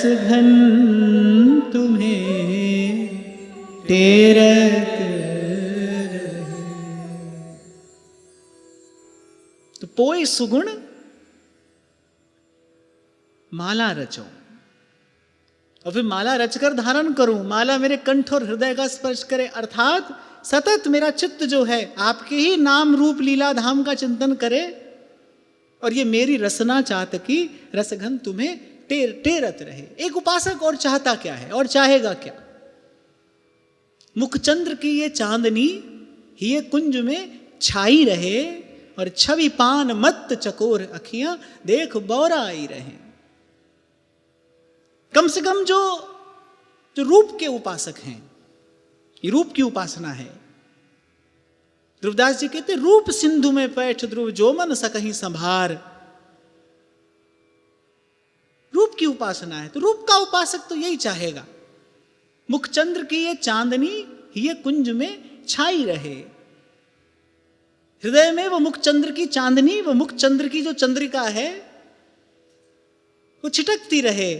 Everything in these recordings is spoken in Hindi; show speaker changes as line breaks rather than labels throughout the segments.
रस घन तुम्हें टेरत रहे। तो पोय सुगुण माला रचो, और फिर माला रचकर धारण करूं, माला मेरे कंठ और हृदय का स्पर्श करे, अर्थात सतत मेरा चित्त जो है आपके ही नाम रूप लीला धाम का चिंतन करे, और ये मेरी रसना चाहत की रसघन तुम्हें टेरत रहे। एक उपासक और चाहता क्या है और चाहेगा क्या? मुखचंद्र की ये चांदनी ही ये कुंज में छाई रहे, और छवि पान मत चकोर अखियां देख बौरा आई रहे। कम से कम जो रूप के उपासक हैं, ये रूप की उपासना है। ध्रुवदास जी कहते रूप सिंधु में पैठ ध्रुव जो मन सकहीं संभार। रूप की उपासना है, तो रूप का उपासक तो यही चाहेगा, मुखचंद्र की ये चांदनी ये कुंज में छाई रहे। हृदय में वो मुखचंद्र की चांदनी, वो मुखचंद्र की जो चंद्रिका है वो छिटकती रहे।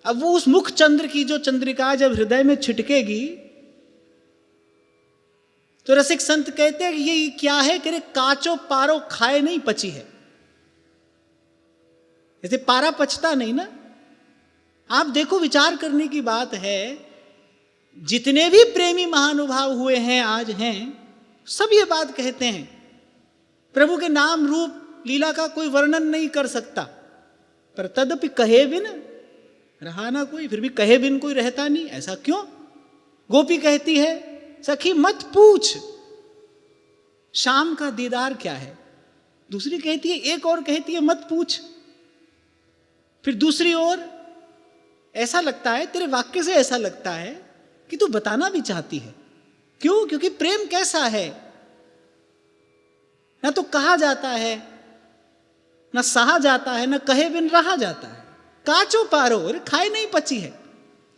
अब वो उस मुखचंद्र की जो चंद्रिका जब हृदय में छिटकेगी तो रसिक संत कहते हैं कि ये क्या है कि रे काचो पारो खाए नहीं पची है। जैसे पारा पचता नहीं ना। आप देखो, विचार करने की बात है, जितने भी प्रेमी महानुभाव हुए हैं आज हैं, सब ये बात कहते हैं, प्रभु के नाम रूप लीला का कोई वर्णन नहीं कर सकता, पर तदपि कहे बिन रहा ना कोई। फिर भी कहे बिन कोई रहता नहीं, ऐसा क्यों? गोपी कहती है सखी मत पूछ शाम का दीदार क्या है। दूसरी कहती है, एक और कहती है मत पूछ। फिर दूसरी ओर ऐसा लगता है, तेरे वाक्य से ऐसा लगता है कि तू बताना भी चाहती है। क्यों? क्योंकि प्रेम कैसा है, ना तो कहा जाता है, ना सहा जाता है, ना कहे बिन रहा जाता है। काचो पारो, अरे खाए नहीं पची है।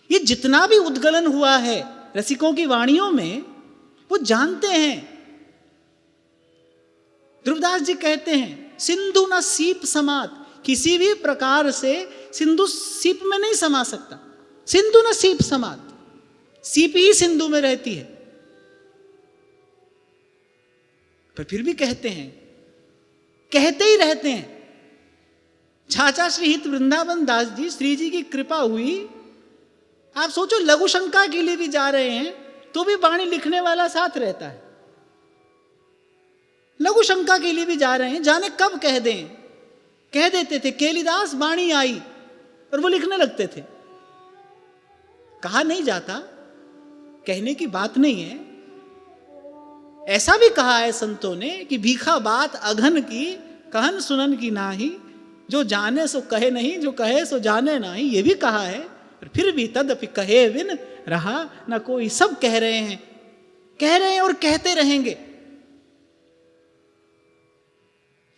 ये जितना भी उद्गलन हुआ है रसिकों की वाणियों में, वो जानते हैं। ध्रुवदास जी कहते हैं सिंधु न सीप समात, किसी भी प्रकार से सिंधु सीप में नहीं समा सकता। सिंधु न सीप समात, सीप ही सिंधु में रहती है। पर फिर भी कहते हैं, कहते ही रहते हैं। छाछा श्री हित वृंदावन दास जी, श्री जी की कृपा हुई। आप सोचो, लघु शंका के लिए भी जा रहे हैं तो भी वाणी लिखने वाला साथ रहता है। लघु शंका के लिए भी जा रहे हैं, जाने कब कह दें। कह देते थे केलिदास वाणी आई और वो लिखने लगते थे। कहा नहीं जाता, कहने की बात नहीं है। ऐसा भी कहा है संतों ने कि भीखा बात अघन की, कहन सुनन की नाही, जो जाने सो कहे नहीं, जो कहे सो जाने नहीं। ये भी कहा है, पर फिर भी तदपि कहे बिन रहा ना कोई। सब कह रहे हैं, कह रहे हैं और कहते रहेंगे।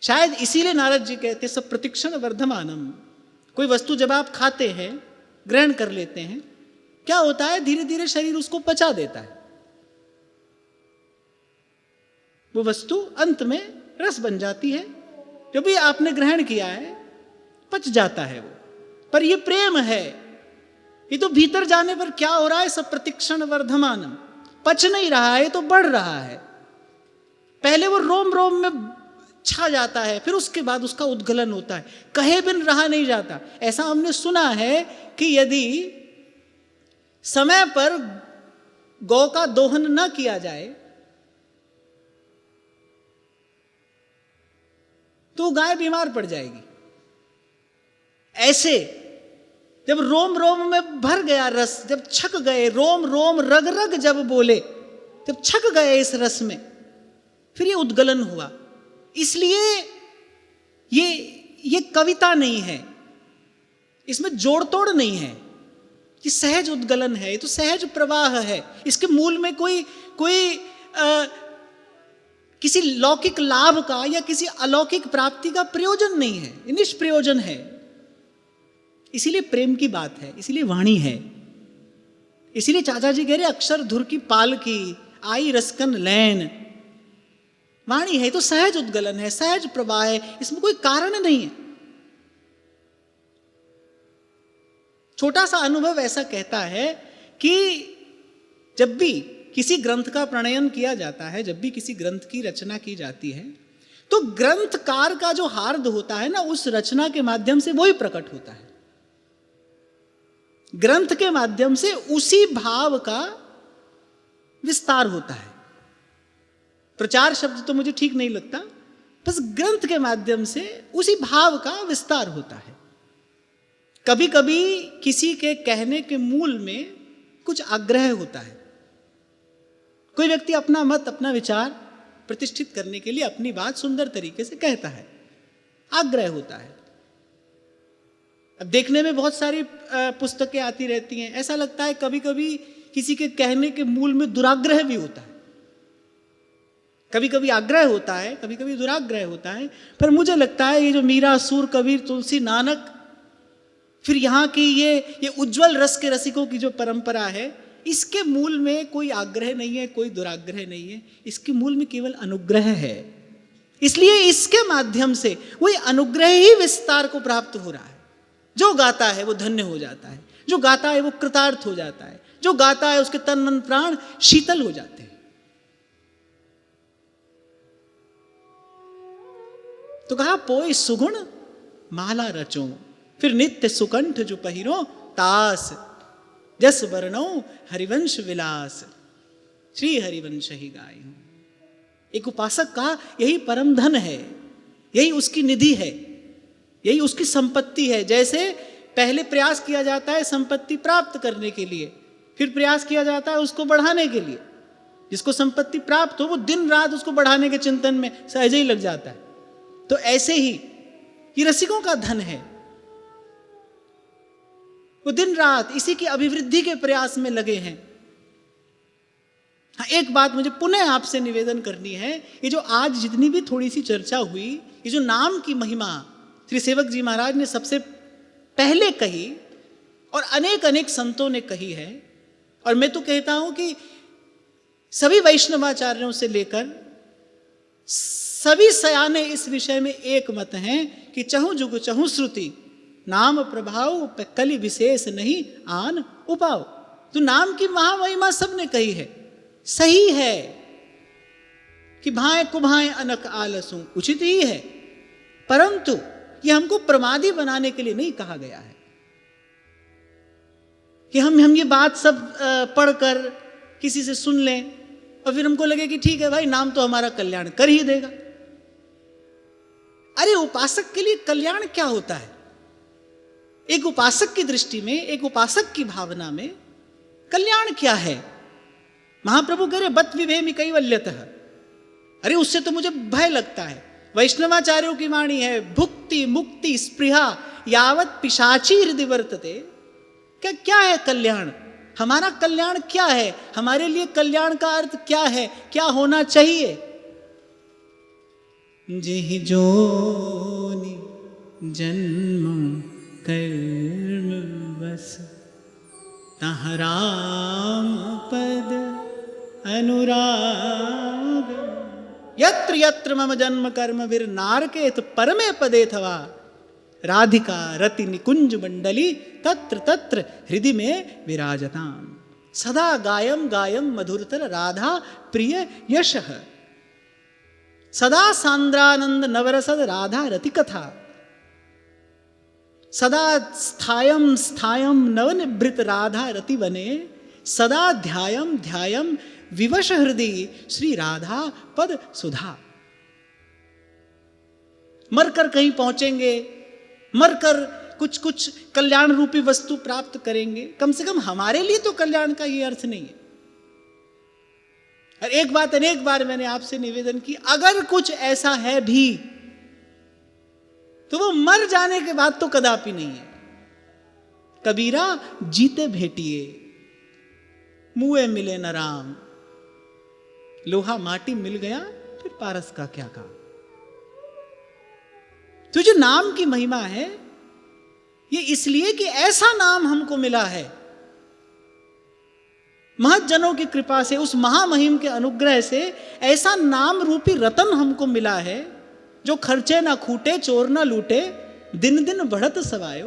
शायद इसीलिए नारद जी कहते सब प्रतीक्षण वर्धमानम। कोई वस्तु जब आप खाते हैं, ग्रहण कर लेते हैं, क्या होता है, धीरे धीरे शरीर उसको पचा देता है। वो वस्तु अंत में रस बन जाती है। जो भी आपने ग्रहण किया है पच जाता है वो। पर ये प्रेम है, ये तो भीतर जाने पर क्या हो रहा है, सब प्रतीक्षण वर्धमानम। पच नहीं रहा है तो बढ़ रहा है। पहले वो रोम रोम में छा जाता है, फिर उसके बाद उसका उद्गलन होता है, कहे बिन रहा नहीं जाता। ऐसा हमने सुना है कि यदि समय पर गौ का दोहन न किया जाए तो गाय बीमार पड़ जाएगी। ऐसे जब रोम रोम में भर गया रस, जब छक गए, रोम रोम रग रग जब बोले, जब छक गए इस रस में, फिर ये उद्गलन हुआ। इसलिए ये कविता नहीं है, इसमें जोड़ तोड़ नहीं है, ये सहज उद्गलन है, ये तो सहज प्रवाह है। इसके मूल में कोई किसी लौकिक लाभ का या किसी अलौकिक प्राप्ति का प्रयोजन नहीं है, ये निष्प्रयोजन है। इसीलिए प्रेम की बात है, इसीलिए वाणी है। इसीलिए चाचा जी कह रहे अक्षर धुर की पाल की आई रसकन लैन। वाणी है तो सहज उद्गलन है, सहज प्रवाह है, इसमें कोई कारण नहीं है। छोटा सा अनुभव ऐसा कहता है कि जब भी किसी ग्रंथ का प्रणयन किया जाता है, जब भी किसी ग्रंथ की रचना की जाती है, तो ग्रंथकार का जो हार्द होता है ना, उस रचना के माध्यम से वही प्रकट होता है। ग्रंथ के माध्यम से उसी भाव का विस्तार होता है। प्रचार शब्द तो मुझे ठीक नहीं लगता, बस ग्रंथ के माध्यम से उसी भाव का विस्तार होता है। कभी कभी किसी के कहने के मूल में कुछ आग्रह होता है। कोई व्यक्ति अपना मत, अपना विचार प्रतिष्ठित करने के लिए अपनी बात सुंदर तरीके से कहता है, आग्रह होता है। अब देखने में बहुत सारी पुस्तकें आती रहती हैं, ऐसा लगता है कभी कभी किसी के कहने के मूल में दुराग्रह भी होता है। कभी कभी आग्रह होता है, कभी कभी दुराग्रह होता है। पर मुझे लगता है ये जो मीरा, सूर, कबीर, तुलसी, नानक, फिर यहाँ की ये उज्जवल रस के रसिकों की जो परंपरा है, इसके मूल में कोई आग्रह नहीं है, कोई दुराग्रह नहीं है। इसके मूल में केवल अनुग्रह है। इसलिए इसके माध्यम से वही अनुग्रह ही विस्तार को प्राप्त हो रहा है। जो गाता है वो धन्य हो जाता है, जो गाता है वो कृतार्थ हो जाता है, जो गाता है उसके तन मन प्राण शीतल हो जाते हैं। तो कहा पोय सुगुण माला रचो, फिर नित्य सुकंठ जो पहिरो तास, जस वर्णो हरिवंश विलास, श्री हरिवंश ही गायो। एक उपासक का यही परम धन है, यही उसकी निधि है, यही उसकी संपत्ति है। जैसे पहले प्रयास किया जाता है संपत्ति प्राप्त करने के लिए, फिर प्रयास किया जाता है उसको बढ़ाने के लिए। जिसको संपत्ति प्राप्त हो वो दिन रात उसको बढ़ाने के चिंतन में सहज ही लग जाता है। तो ऐसे ही ये रसिकों का धन है, वो दिन रात इसी की अभिवृद्धि के प्रयास में लगे हैं। हाँ, एक बात मुझे पुनः आपसे निवेदन करनी है, ये जो आज जितनी भी थोड़ी सी चर्चा हुई, ये जो नाम की महिमा श्री सेवक जी महाराज ने सबसे पहले कही और अनेक अनेक संतों ने कही है, और मैं तो कहता हूं कि सभी वैष्णवाचार्यों से लेकर सभी सयाने इस विषय में एक मत हैं कि चहु जुग चहु श्रुति, नाम प्रभाव पे कलि विशेष नहीं आन उपाव। तो नाम की महामहिमा सबने कही है, सही है कि भाएं कुभाएं अनक आलसू, उचित ही है, परंतु ये हमको प्रमादी बनाने के लिए नहीं कहा गया है कि हम ये बात सब पढ़कर किसी से सुन लें और फिर हमको लगे कि ठीक है भाई, नाम तो हमारा कल्याण कर ही देगा। अरे उपासक के लिए कल्याण क्या होता है? एक उपासक की दृष्टि में, एक उपासक की भावना में कल्याण क्या है? महाप्रभु कह रहे बत विभेमि कैवल्यतः। अरे उससे तो मुझे भय लगता है। वैष्णवाचार्यों की वाणी है, भुक्ति मुक्ति स्पृहा यावत पिशाची हृदय वर्तते। क्या है कल्याण? हमारा कल्याण क्या है? हमारे लिए कल्याण का अर्थ क्या है? क्या होना चाहिए? जिहि जोनि जन्म कर्म बस, तहाँ राम पद अनुराग। यत्र यत्र मम जन्म कर्म वीर नारकेत परमे पदे थवा, राधिका रति निकुंज मंडली तत्र तत्र हृदय में विराजताम। सदा गायम गायम मधुरतर राधा प्रिय यशः, सदा सांद्रानंद नवरसद राधा रति कथा, सदा स्थायम स्थायम नवनिभृत राधा रति वने, सदा ध्यायम ध्यायम विवश हृदय श्री राधा पद सुधा। मरकर कहीं पहुंचेंगे, मरकर कुछ कुछ कल्याण रूपी वस्तु प्राप्त करेंगे, कम से कम हमारे लिए तो कल्याण का ये अर्थ नहीं है। और एक बात अनेक बार मैंने आपसे निवेदन की, अगर कुछ ऐसा है भी तो वो मर जाने के बाद तो कदापि नहीं है। कबीरा जीते भेटिए मुए मिले न राम, लोहा माटी मिल गया फिर पारस का क्या काम। तो जो नाम की महिमा है ये इसलिए कि ऐसा नाम हमको मिला है महज्जनों की कृपा से, उस महामहिम के अनुग्रह से ऐसा नाम रूपी रतन हमको मिला है जो खर्चे ना खूटे चोर ना लूटे दिन दिन बढ़त सवायो।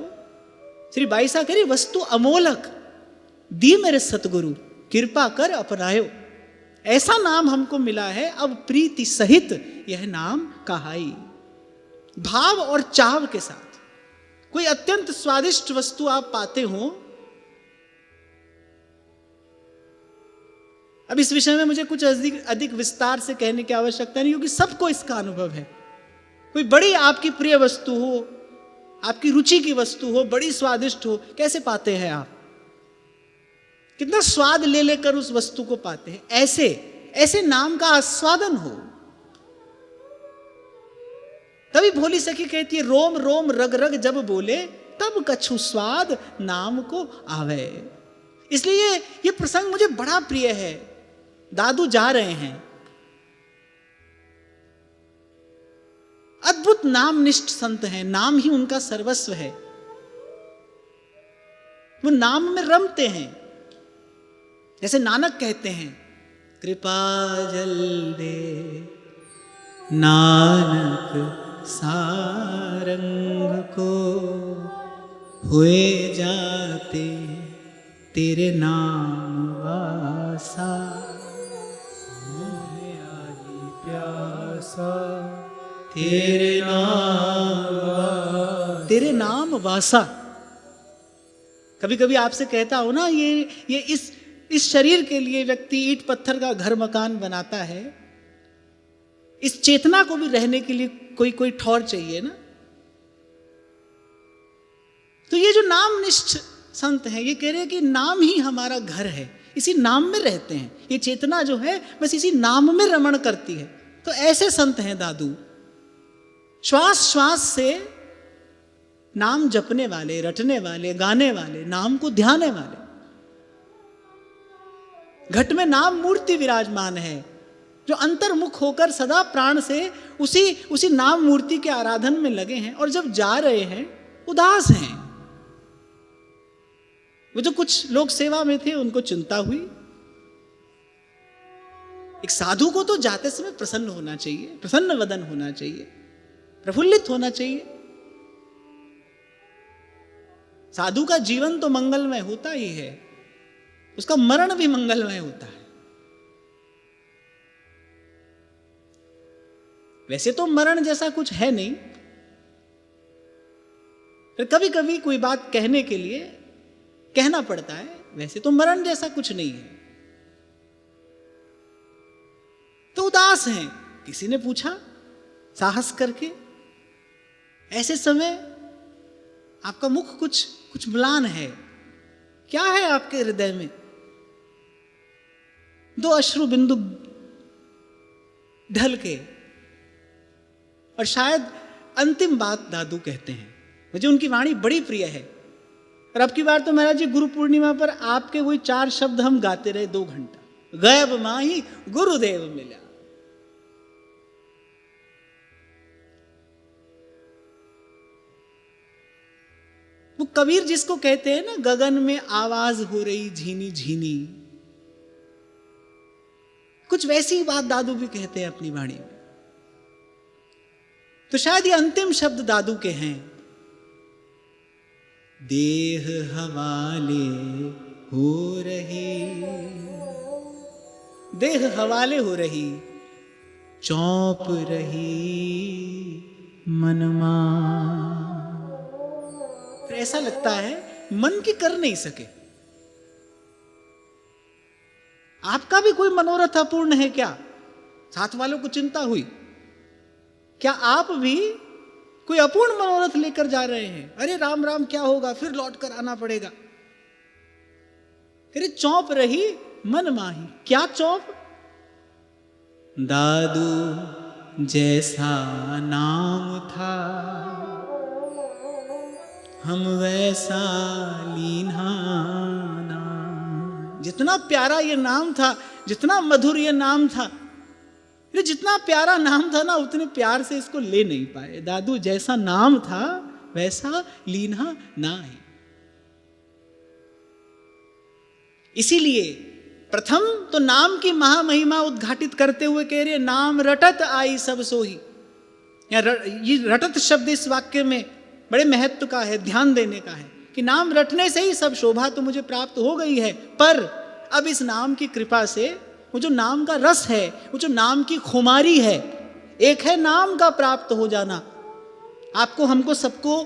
श्री बाईसा कह रही वस्तु अमोलक दी मेरे सतगुरु, कृपा कर अपनायो। ऐसा नाम हमको मिला है, अब प्रीति सहित यह नाम कहाई। भाव और चाव के साथ कोई अत्यंत स्वादिष्ट वस्तु आप पाते हो। अब इस विषय में मुझे कुछ अधिक विस्तार से कहने की आवश्यकता नहीं, क्योंकि सबको इसका अनुभव है। कोई बड़ी आपकी प्रिय वस्तु हो, आपकी रुचि की वस्तु हो, बड़ी स्वादिष्ट हो, कैसे पाते हैं आप? कितना स्वाद ले लेकर उस वस्तु को पाते हैं। ऐसे नाम का आस्वादन हो। तभी भोली सखी कहती है रोम रोम रग रग जब बोले, तब कछु स्वाद नाम को आवे। इसलिए ये प्रसंग मुझे बड़ा प्रिय है। दादू जा रहे हैं, अद्भुत नामनिष्ठ संत हैं, नाम ही उनका सर्वस्व है। वो नाम में रमते हैं। जैसे नानक कहते हैं, कृपा जल दे नानक सारंग को, हुए जाते तेरे नाम वासा, मुझे आई प्यासा तेरे नाम वासा। कभी कभी आपसे कहता हो ना, ये इस शरीर के लिए व्यक्ति ईंट पत्थर का घर मकान बनाता है, इस चेतना को भी रहने के लिए कोई ठौर चाहिए ना। तो ये जो नामनिष्ठ संत हैं, ये कह रहे हैं कि नाम ही हमारा घर है, इसी नाम में रहते हैं। ये चेतना जो है बस इसी नाम में रमण करती है। तो ऐसे संत हैं दादू, श्वास श्वास से नाम जपने वाले, रटने वाले, गाने वाले, नाम को ध्याने वाले। घट में नाम मूर्ति विराजमान है, जो अंतर्मुख होकर सदा प्राण से उसी नाम मूर्ति के आराधन में लगे हैं। और जब जा रहे हैं उदास हैं। वो जो कुछ लोग सेवा में थे उनको चिंता हुई। एक साधु को तो जाते समय प्रसन्न होना चाहिए, प्रसन्न वदन होना चाहिए, प्रफुल्लित होना चाहिए। साधु का जीवन तो मंगलमय होता ही है, उसका मरण भी मंगलमय होता है। वैसे तो मरण जैसा कुछ है नहीं, फिर कभी कभी कोई बात कहने के लिए कहना पड़ता है। वैसे तो मरण जैसा कुछ नहीं है। तो उदास हैं। किसी ने पूछा साहस करके, ऐसे समय आपका मुख कुछ म्लान है, क्या है आपके हृदय में? दो अश्रु बिंदु ढल के, और शायद अंतिम बात दादू कहते हैं। मुझे उनकी वाणी बड़ी प्रिय है। और अब की बार तो महाराज जी गुरु पूर्णिमा पर आपके वही 4 शब्द हम गाते रहे 2 घंटा। गैब माही गुरुदेव मिला। वो कबीर जिसको कहते हैं ना, गगन में आवाज हो रही झीनी झीनी, कुछ वैसी बात दादू भी कहते हैं अपनी वाणी में। तो शायद ये अंतिम शब्द दादू के हैं। देह हवाले हो रही, देह हवाले हो रही, चौंप रही मनमा। फिर ऐसा लगता है मन की कर नहीं सके। आपका भी कोई मनोरथ अपूर्ण है क्या? साथ वालों को चिंता हुई, क्या आप भी कोई अपूर्ण मनोरथ लेकर जा रहे हैं? अरे राम राम क्या होगा, फिर लौट कर आना पड़ेगा। अरे चौंप रही मन माही, क्या चौंप? दादू जैसा नाम था, हम वैसा लीन्हा नाम। जितना प्यारा ये नाम था, जितना मधुर ये नाम था, ये जितना प्यारा नाम था ना, उतने प्यार से इसको ले नहीं पाए। दादू जैसा नाम था वैसा लीन्हा ना है। इसीलिए प्रथम तो नाम की महामहिमा उद्घाटित करते हुए कह रहे नाम रटत आई सब सोही। ये रटत शब्द इस वाक्य में बड़े महत्व का है, ध्यान देने का है कि नाम रटने से ही सब शोभा तो मुझे प्राप्त हो गई है, पर अब इस नाम की कृपा से वो जो नाम का रस है, वो जो नाम की खुमारी है, एक है नाम का प्राप्त हो जाना, आपको हमको सबको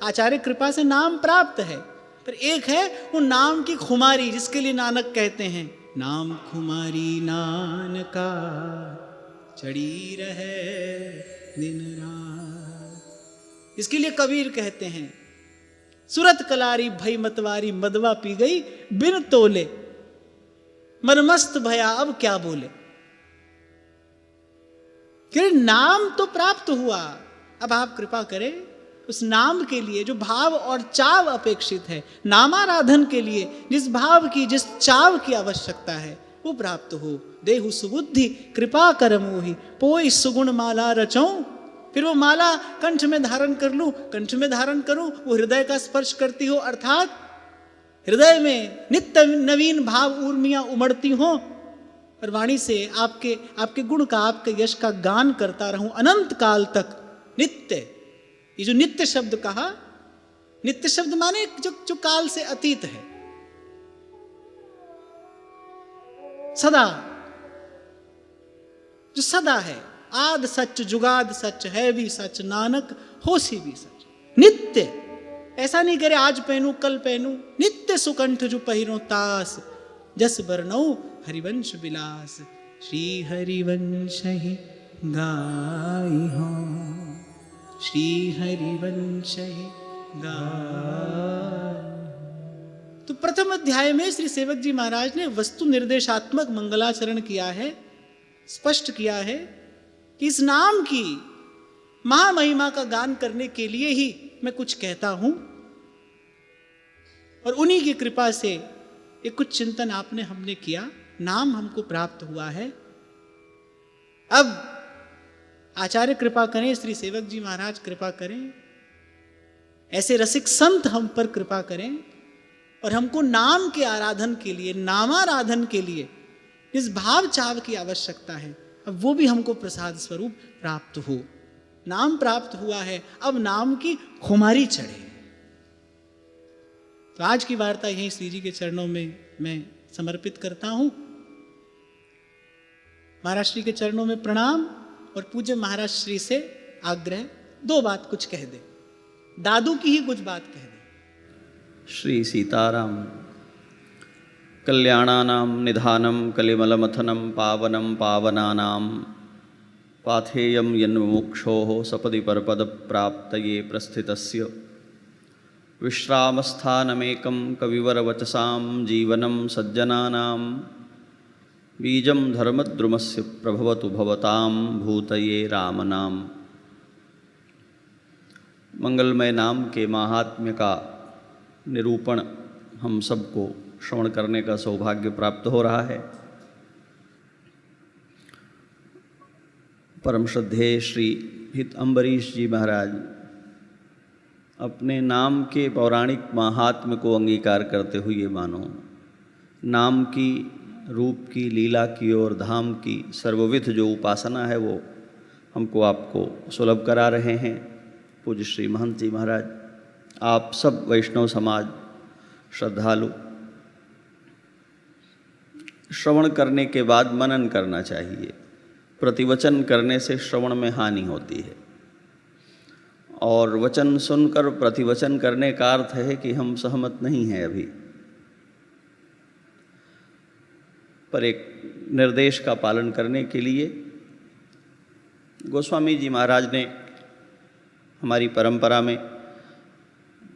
आचार्य कृपा से नाम प्राप्त है, पर एक है वो नाम की खुमारी, जिसके लिए नानक कहते हैं नाम खुमारी नानका चढ़ी रहे दिन रात। इसके लिए कबीर कहते हैं सुरत कलारी भई मतवारी मदवा पी गई बिन तोले, मनमस्त भया अब क्या बोले। कि नाम तो प्राप्त हुआ, अब आप कृपा करें उस नाम के लिए जो भाव और चाव अपेक्षित है, नामाराधन के लिए जिस भाव की जिस चाव की आवश्यकता है वो प्राप्त हो। देहु सुबुद्धि कृपा कर मोहि पोई सुगुण माला रचऊं। फिर वो माला कंठ में धारण कर लूं, कंठ में धारण करूं, वो हृदय का स्पर्श करती हो, अर्थात हृदय में नित्य नवीन भाव ऊर्मियां उमड़ती हों, और वाणी से आपके गुण का, आपके यश का गान करता रहूं अनंत काल तक। नित्य, ये जो नित्य शब्द कहा, नित्य शब्द माने जो काल से अतीत है, सदा, जो सदा है, आद सच जुगाद सच है भी सच नानक होसी भी सच। नित्य, ऐसा नहीं करे आज पहनूं कल पहनूं, नित्य सुकंठ जो पहिरो तास जस बरनौ हरिवंश विलास। श्री हरिवंश ही गाई हो, श्री हरिवंश ही गाई। तो प्रथम अध्याय में श्री सेवक जी महाराज ने वस्तु निर्देशात्मक मंगलाचरण किया है, स्पष्ट किया है कि इस नाम की महामहिमा का गान करने के लिए ही मैं कुछ कहता हूं, और उन्हीं की कृपा से ये कुछ चिंतन आपने हमने किया, नाम हमको प्राप्त हुआ है। अब आचार्य कृपा करें, श्री सेवक जी महाराज कृपा करें, ऐसे रसिक संत हम पर कृपा करें, और हमको नाम के आराधन के लिए, नामाराधन के लिए जिस भाव चाव की आवश्यकता है, अब वो भी हमको प्रसाद स्वरूप प्राप्त हो। नाम प्राप्त हुआ है, अब नाम की खुमारी चढ़े। तो आज की वार्ता यहीं श्री जी के चरणों में मैं समर्पित करता हूं। महाराज श्री के चरणों में प्रणाम, और पूज्य महाराज श्री से आग्रह, दो बात कुछ कह दे, दादू की ही कुछ बात कह दे।
श्री सीताराम। कल्याणानां निधानं कलिमलमथनं पावनं पावनानां पाथेयं यन्मुमुक्षोः सपदि परपदप्राप्तये प्रस्थितस्य विश्रामस्थानमेकं कविवरवचसां जीवनं सज्जनानां बीजं धर्मद्रुमस्य प्रभवतु भवतां भूतये रामनाम। मंगलमय नाम के महात्म्य का निरूपण हम सबको श्रवण करने का सौभाग्य प्राप्त हो रहा है। परम श्रद्धेय श्री हित अम्बरीश जी महाराज अपने नाम के पौराणिक महात्म्य को अंगीकार करते हुए मानो नाम की, रूप की, लीला की और धाम की सर्वविध जो उपासना है वो हमको आपको सुलभ करा रहे हैं। पूज्य श्री महंत जी महाराज, आप सब वैष्णव समाज श्रद्धालु श्रवण करने के बाद मनन करना चाहिए। प्रतिवचन करने से श्रवण में हानि होती है, और वचन सुनकर प्रतिवचन करने का अर्थ है कि हम सहमत नहीं हैं अभी, पर एक निर्देश का पालन करने के लिए गोस्वामी जी महाराज ने हमारी परंपरा में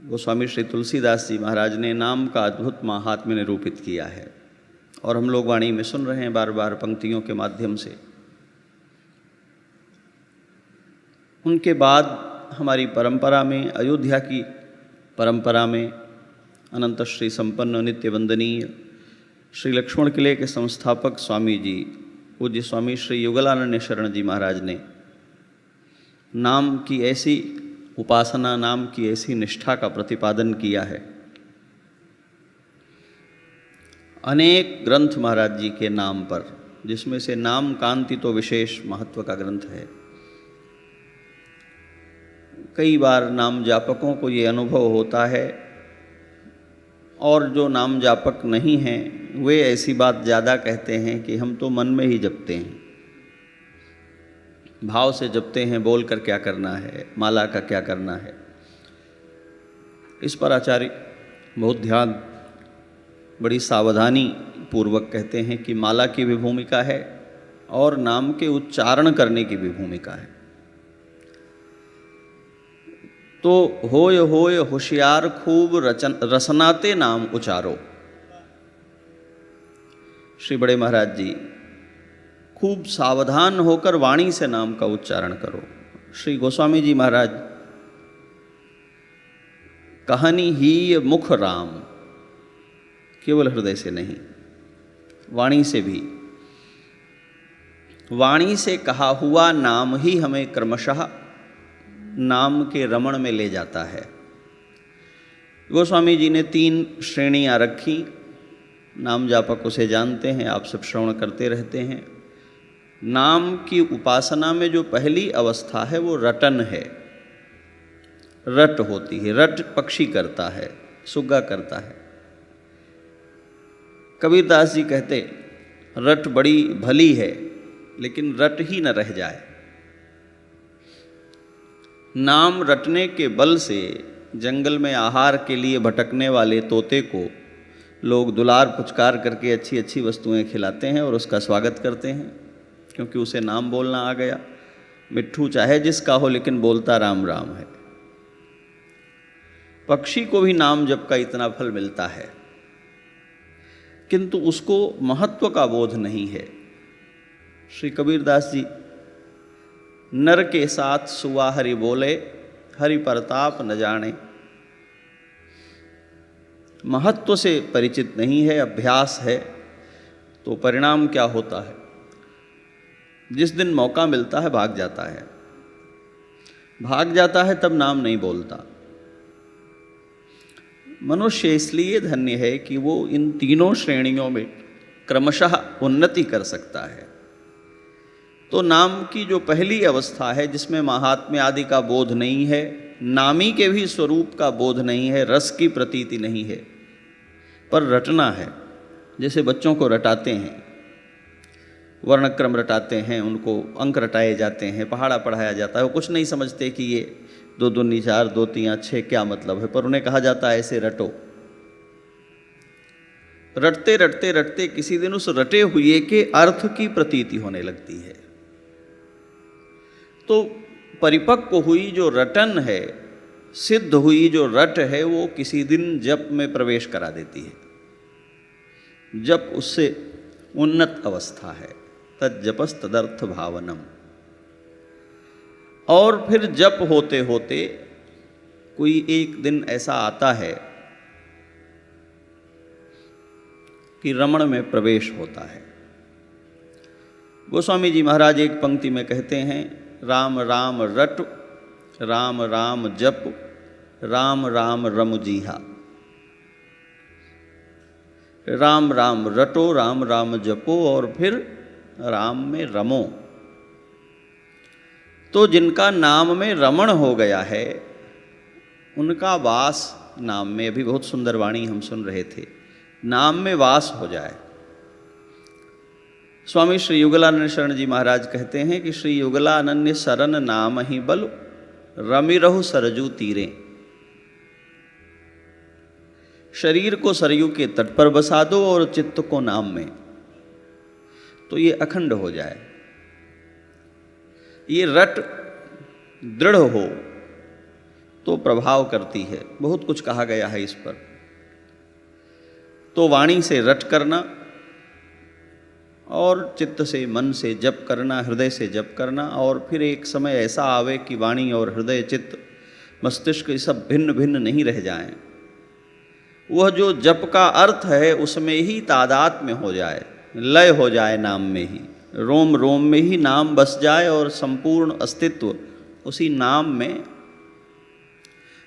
गोस्वामी श्री तुलसीदास जी महाराज ने नाम का अद्भुत महात्म्य निरूपित किया है, और हम लोग वाणी में सुन रहे हैं बार बार पंक्तियों के माध्यम से। उनके बाद हमारी परंपरा में, अयोध्या की परंपरा में, अनंत श्री संपन्न नित्य वंदनीय श्री लक्ष्मण किले के संस्थापक स्वामी जी पूज्य स्वामी श्री युगलानंद शरण जी महाराज ने नाम की ऐसी उपासना, नाम की ऐसी निष्ठा का प्रतिपादन किया है। अनेक ग्रंथ महाराज जी के नाम पर, जिसमें से नाम कांति तो विशेष महत्व का ग्रंथ है। कई बार नाम जापकों को ये अनुभव होता है और जो नाम जापक नहीं हैं वे ऐसी बात ज़्यादा कहते हैं कि हम तो मन में ही जपते हैं, भाव से जपते हैं, बोल कर क्या करना है, माला का क्या करना है। इस पर आचार्य बहुत ध्यान, बड़ी सावधानी पूर्वक कहते हैं कि माला की भी भूमिका है और नाम के उच्चारण करने की भी भूमिका है। तो होय होय होशियार खूब रसनाते नाम उचारो। श्री बड़े महाराज जी, खूब सावधान होकर वाणी से नाम का उच्चारण करो। श्री गोस्वामी जी महाराज, कहानी ही मुख राम, केवल हृदय से नहीं, वाणी से भी। वाणी से कहा हुआ नाम ही हमें क्रमशः नाम के रमण में ले जाता है। गोस्वामी जी ने 3 श्रेणियां रखी। नाम जापक उसे जानते हैं, आप सब श्रवण करते रहते हैं। नाम की उपासना में जो पहली अवस्था है वो रटन है, रट होती है। रट पक्षी करता है, सुग्गा करता है। कबीरदास जी कहते, रट बड़ी भली है लेकिन रट ही न रह जाए। नाम रटने के बल से जंगल में आहार के लिए भटकने वाले तोते को लोग दुलार पुचकार करके अच्छी अच्छी वस्तुएं खिलाते हैं और उसका स्वागत करते हैं, क्योंकि उसे नाम बोलना आ गया। मिट्ठू चाहे जिसका हो लेकिन बोलता राम राम है। पक्षी को भी नाम जप का इतना फल मिलता है, किंतु उसको महत्व का बोध नहीं है। श्री कबीरदास जी, नर के साथ सुआ हरि बोले, हरि परताप न जाने। महत्व से परिचित नहीं है, अभ्यास है, तो परिणाम क्या होता है? जिस दिन मौका मिलता है भाग जाता है, भाग जाता है, तब नाम नहीं बोलता। मनुष्य इसलिए धन्य है कि वो इन तीनों श्रेणियों में क्रमशः उन्नति कर सकता है। तो नाम की जो पहली अवस्था है, जिसमें महात्म्य आदि का बोध नहीं है, नामी के भी स्वरूप का बोध नहीं है, रस की प्रतीति नहीं है, पर रटना है। जैसे बच्चों को रटाते हैं, वर्णक्रम रटाते हैं, उनको अंक रटाए जाते हैं, पहाड़ा पढ़ाया जाता है। वो कुछ नहीं समझते कि ये 2 दूनी 4, 2 3 6 क्या मतलब है, पर उन्हें कहा जाता है ऐसे रटो। रटते रटते रटते किसी दिन उस रटे हुए के अर्थ की प्रतीति होने लगती है। तो परिपक्व हुई जो रटन है, सिद्ध हुई जो रट है, वो किसी दिन जप में प्रवेश करा देती है। जप उससे उन्नत अवस्था है। तज्जपस तदर्थ भावनम। और फिर जप होते होते कोई एक दिन ऐसा आता है कि रमण में प्रवेश होता है। गोस्वामी जी महाराज एक पंक्ति में कहते हैं, राम राम रट, राम राम जप, राम राम रम जीहा। राम राम रटो, राम राम जपो और फिर राम में रमो। तो जिनका नाम में रमण हो गया है, उनका वास नाम में, अभी बहुत सुंदर वाणी हम सुन रहे थे, नाम में वास हो जाए। स्वामी श्री युगलानंद शरण जी महाराज कहते हैं कि श्री युगलानंद शरण नाम ही बल, रमि रहु सरजू तीरे। शरीर को सरयू के तट पर बसा दो और चित्त को नाम में, तो ये अखंड हो जाए। ये रट दृढ़ हो तो प्रभाव करती है। बहुत कुछ कहा गया है इस पर। तो वाणी से रट करना और चित्त से, मन से जप करना, हृदय से जप करना, और फिर एक समय ऐसा आवे कि वाणी और हृदय, चित्त, मस्तिष्क ये सब भिन्न भिन्न नहीं रह जाएं। वह जो जप का अर्थ है उसमें ही तादात्म्य हो जाए, लय हो जाए नाम में ही, रोम रोम में ही नाम बस जाए और संपूर्ण अस्तित्व उसी नाम में,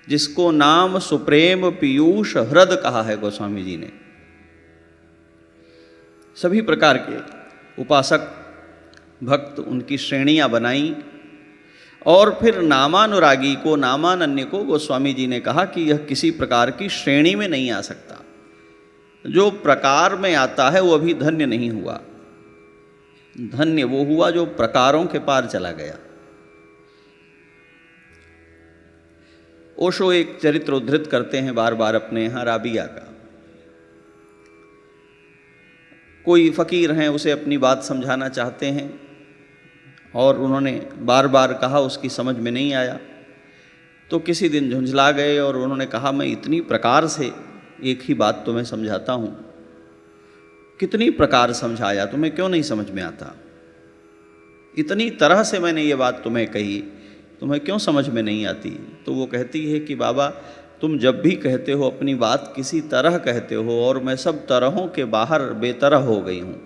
जिसको नाम सुप्रेम पीयूष हृद कहा है गोस्वामी जी ने। सभी प्रकार के उपासक भक्त उनकी श्रेणियां बनाई और फिर नामानुरागी को, नामानन्य को गोस्वामी जी ने कहा कि यह किसी प्रकार की श्रेणी में नहीं आ सकता। जो प्रकार में आता है वो अभी धन्य नहीं हुआ। धन्य वो हुआ जो प्रकारों के पार चला गया। ओशो एक चरित्र उद्धृत करते हैं बार बार अपने यहाँ राबिया का। कोई फकीर हैं, उसे अपनी बात समझाना चाहते हैं और उन्होंने बार बार कहा, उसकी समझ में नहीं आया। तो किसी दिन झुंझला गए और उन्होंने कहा, मैं इतनी प्रकार से एक ही बात तुम्हें समझाता हूँ, कितनी प्रकार समझाया, तुम्हें क्यों नहीं समझ में आता? इतनी तरह से मैंने ये बात तुम्हें कही, तुम्हें क्यों समझ में नहीं आती? तो वो कहती है कि बाबा, तुम जब भी कहते हो अपनी बात किसी तरह कहते हो और मैं सब तरहों के बाहर बेतरह हो गई हूँ।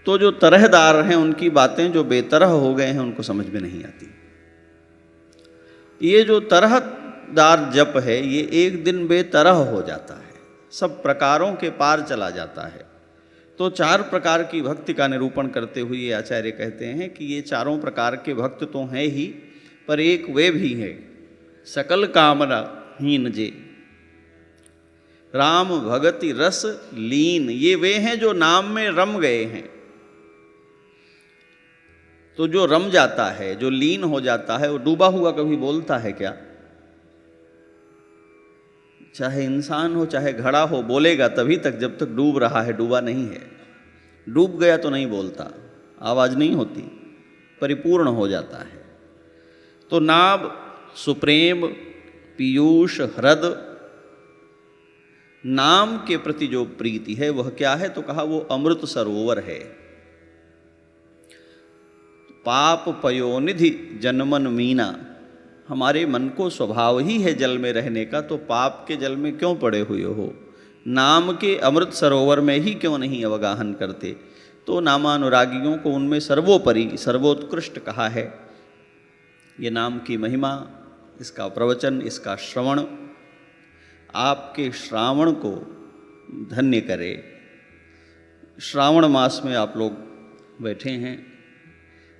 तो जो तरहदार हैं उनकी बातें जो बेतरह हो गए हैं उनको समझ में नहीं आती। ये जो तरहदार जप है ये एक दिन बेतरह हो जाता है, सब प्रकारों के पार चला जाता है। तो 4 प्रकार की भक्ति का निरूपण करते हुए आचार्य कहते हैं कि ये चारों प्रकार के भक्त तो हैं ही, पर एक वे भी हैं सकल कामना हीन जे राम भगति रस लीन। ये वे हैं जो नाम में रम गए हैं। तो जो रम जाता है, जो लीन हो जाता है, वो डूबा हुआ कभी बोलता है क्या? चाहे इंसान हो चाहे घड़ा हो, बोलेगा तभी तक जब तक डूब रहा है, डूबा नहीं है। डूब गया तो नहीं बोलता, आवाज नहीं होती, परिपूर्ण हो जाता है। तो नाभ सुप्रेम पीयूष हृद, नाम के प्रति जो प्रीति है वह क्या है? तो कहा वो अमृत सरोवर है। पाप पयोनिधि जनमन मीना, हमारे मन को स्वभाव ही है जल में रहने का, तो पाप के जल में क्यों पड़े हुए हो? नाम के अमृत सरोवर में ही क्यों नहीं अवगाहन करते? तो नामानुरागियों को उनमें सर्वोपरि सर्वोत्कृष्ट कहा है। ये नाम की महिमा, इसका प्रवचन, इसका श्रवण आपके श्रावण को धन्य करे। श्रावण मास में आप लोग बैठे हैं,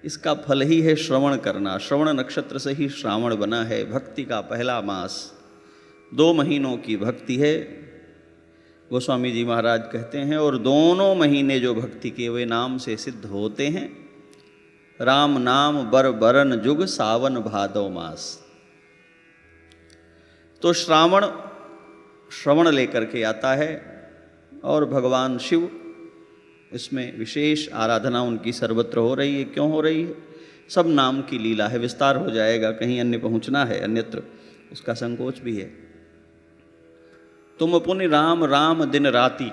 इसका फल ही है श्रवण करना। श्रवण नक्षत्र से ही श्रावण बना है। भक्ति का पहला मास 2 महीनों की भक्ति है, गोस्वामी जी महाराज कहते हैं, और दोनों महीने जो भक्ति के वे नाम से सिद्ध होते हैं। राम नाम बर बरन जुग सावन भादव मास। तो श्रवण लेकर के आता है और भगवान शिव, इसमें विशेष आराधना उनकी सर्वत्र हो रही है। क्यों हो रही है? सब नाम की लीला है। विस्तार हो जाएगा, कहीं अन्य पहुंचना है, अन्यत्र उसका संकोच भी है। तुम पुनि राम राम दिन राति,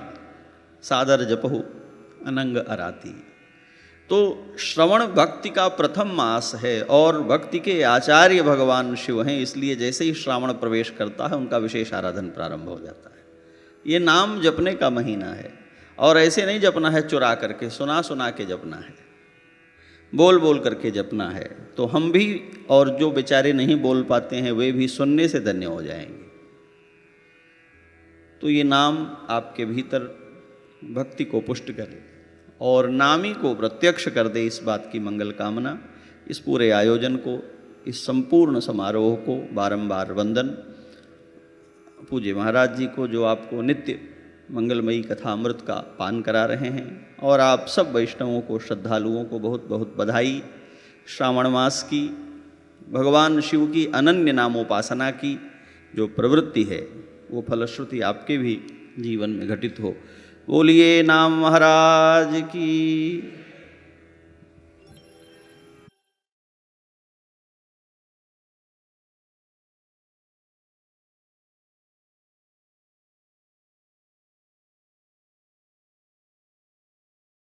सादर जपहु अनंग अराती। तो श्रवण भक्ति का प्रथम मास है और भक्ति के आचार्य भगवान शिव हैं, इसलिए जैसे ही श्रावण प्रवेश करता है उनका विशेष आराधन प्रारंभ हो जाता है। ये नाम जपने का महीना है, और ऐसे नहीं जपना है चुरा करके, सुना सुना के जपना है, बोल बोल करके जपना है। तो हम भी और जो बेचारे नहीं बोल पाते हैं वे भी सुनने से धन्य हो जाएंगे। तो ये नाम आपके भीतर भक्ति को पुष्ट करे और नामी को प्रत्यक्ष कर दे, इस बात की मंगल कामना। इस पूरे आयोजन को, इस संपूर्ण समारोह को बारंबार वंदन पूज्य महाराज जी को, जो आपको नित्य मंगलमयी कथा अमृत का पान करा रहे हैं, और आप सब वैष्णवों को, श्रद्धालुओं को बहुत बहुत बधाई। श्रावण मास की भगवान शिव की अनन्य नामोपासना की जो प्रवृत्ति है वो फलश्रुति आपके भी जीवन में घटित हो। बोलिए नाम महाराज की।